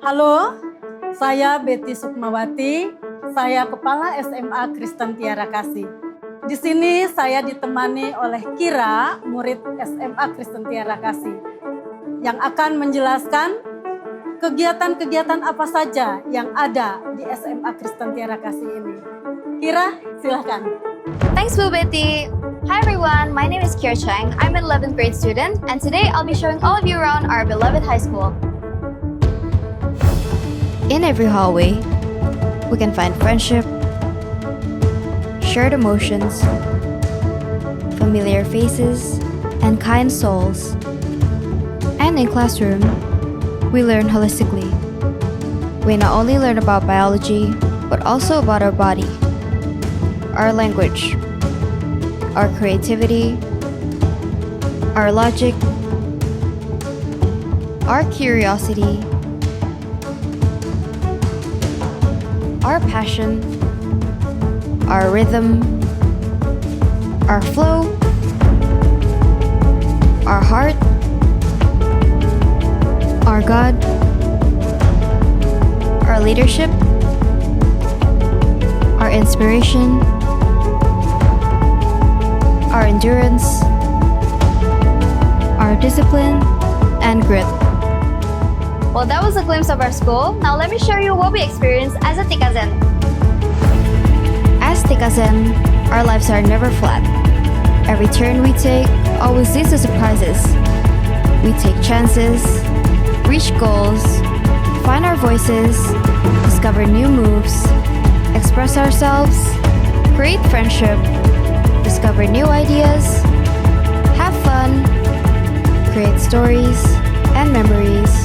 Halo, saya Betty Sukmawati, saya Kepala SMA Kristen Tiara Kasih. Di sini saya ditemani oleh Kira, murid SMA Kristen Tiara Kasih, yang akan menjelaskan kegiatan-kegiatan apa saja yang ada di SMA Kristen Tiara Kasih ini. Kira, silahkan. Thanks, Bu Betty. Hi everyone, my name is Kira Chang. I'm an 11th grade student, and today I'll be showing all of you around our beloved high school. In every hallway, we can find friendship, shared emotions, familiar faces, and kind souls. And in classroom, we learn holistically. We not only learn about biology, but also about our body, our language, our creativity, our logic, our curiosity, our passion, our rhythm, our flow, our heart, our God, our leadership, our inspiration, our endurance, our discipline, and grit. Well, that was a glimpse of our school. Now let me show you what we experienced as a Tikazen. As Tikazen, our lives are never flat. Every turn we take always leads to surprises. We take chances, reach goals, find our voices, discover new moves, express ourselves, create friendship, discover new ideas, have fun, create stories and memories,